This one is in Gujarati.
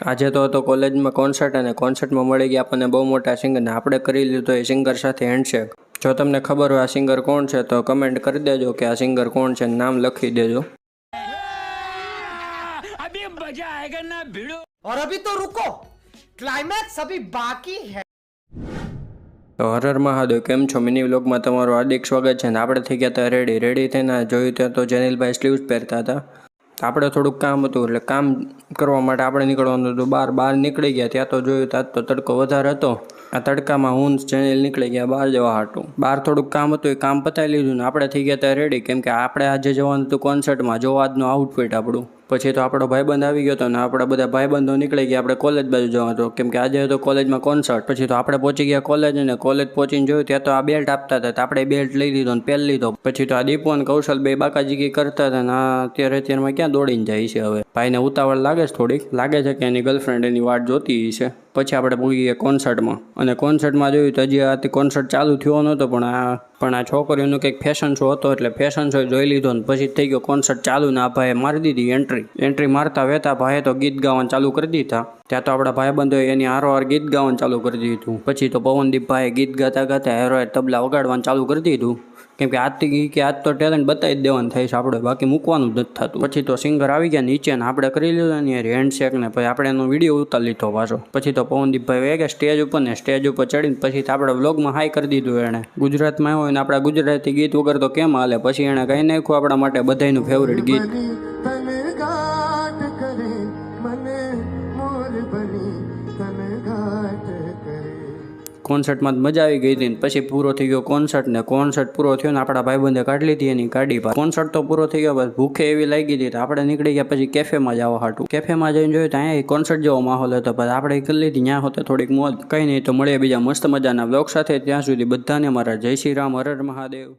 આજે તો હતો કોલેજમાં કોન્સર્ટ અને કોન્સર્ટમાં મળી ગયા આપણને બહુ મોટા સિંગરને આપણે કરી લીધો એ સિંગર સાથે હેન્ડશેક. જો તમને ખબર હોય આ સિંગર કોણ છે તો કમેન્ટ કરી દેજો કે આ સિંગર કોણ છે, નામ લખી દેજો. अभी मजा आएगा ना भिड़ो. और अभी तो रुको, क्लाइमैक्स अभी बाकी है. તો હર મહાદેવ, કેમ છો? મિની વ્લોગમાં તમારું હાર્દિક સ્વાગત છે. ને આપણે થઈ ગયા હતા રેડી થઈને જોયું ત્યાં તો જેનિલભાઈ સ્લીવ્સ પહેરતા હતા. આપણે થોડુંક કામ હતું એટલે કામ કરવા માટે આપણે નીકળવાનું હતું બહાર નીકળી ગયા. ત્યાં તો જોયું ત્યાં તો તડકો વધારે હતો. આ તડકામાં હું જેનિલ નીકળી ગયા બહાર જવા હાટું. બહાર થોડુંક કામ હતું, એ કામ પતાવી લીધું ને આપણે થઈ ગયા હતા રેડી, કેમ કે આપણે આજે જવાનું હતું કોન્સર્ટમાં. જો આજનું આઉટફિટ આપણું. પછી તો આપણો ભાઈબંધ આવી ગયો હતો ને આપણા બધા ભાઈબંધો નીકળી ગયા. આપણે કોલેજ બાજુ જવાનું હતું કેમ કે આજે હતો કોલેજમાં કોન્સર્ટ. પછી તો આપણે પહોંચી ગયા કોલેજ અને કોલેજ પહોંચીને જોયું ત્યાં તો આ બેલ્ટ આપતા હતા. આપણે બેલ્ટ લઈ લીધો ને પહેરી લીધો. પછી તો આ દીપુ અને કૌશલ બે બાકાજીકી કરતા હતા ને અત્યારમાં ક્યાં દોડીને જાય છે. હવે ભાઈને ઉતાવળ લાગે છે, થોડીક લાગે છે કે એની ગર્લફ્રેન્ડ એની વાટ જોતી છે. પછી આપણે પૂગી ગયા કોન્સર્ટમાં અને કોન્સર્ટમાં જોયું તો હજી આ કોન્સર્ટ ચાલુ થયો નહોતો પણ આ છોકરીઓનો કંઈક ફેશન શો હતો એટલે ફેશન શો જોઈ લીધો ને પછી થઈ ગયો કોન્સર્ટ ચાલુ ને આ ભાઈએ મારી દીધી એન્ટ્રી મારતા વેતા ભાઈએ તો ગીત ગાવાનું ચાલુ કરી દીધા. ત્યાં તો આપણા ભાઈબંધોએ એની હારોહાર ગીત ગાવાનું ચાલુ કરી દીધું. પછી તો પવનદીપ ભાઈએ ગીત ગાતા હારોહાર તબલા વગાડવાનું ચાલુ કરી દીધું કેમ કે આજ તો ટેલેન્ટ બતાવી જ દેવાનું થાય છે આપણે, બાકી મૂકવાનું જ નથી થતું. પછી તો સિંગર આવી ગયા નીચે ને આપણે કરી લીધો ને હેન્ડશેક ને પછી આપણે એનો વિડીયો ઉતારી લીધો પાછો. પછી તો પવનદીપભાઈ વહી ગયા સ્ટેજ ઉપર ને સ્ટેજ ઉપર ચડીને પછી તો આપણે વ્લોગમાં હાઈ કરી દીધું. એણે ગુજરાતમાં આવ્યો ને આપણા ગુજરાતી ગીત વગર તો કેમ હાલે. પછી એણે કહી નાખ્યું આપણા માટે બધાયનું ફેવરેટ ગીત. કોન્સર્ટમાં મજા આવી ગઈ હતી ને પછી પૂરો થઈ ગયો કોન્સર્ટ ને કોન્સર્ટ પૂરો થયો ને આપણા ભાઈબંધે કાઢી લીધી એની ગાડી પર. કોન્સર્ટ તો પૂરો થઈ ગયો, બસ ભૂખે એવી લાગી હતી તો આપણે નીકળી ગયા પછી કેફેમાં જવા હાટું. કેફેમાં જઈને જોયું તો અહીંયા કોન્સર્ટ જેવો માહોલ હતો, પછી આપણે કરી લીધી ત્યાં હોતે થોડીક મોજ. કંઈ નહીં તો મળીએ બીજા મસ્ત મજાના વ્લોગ સાથે. ત્યાં સુધી બધાને મારા જય શ્રી રામ, હર હર મહાદેવ.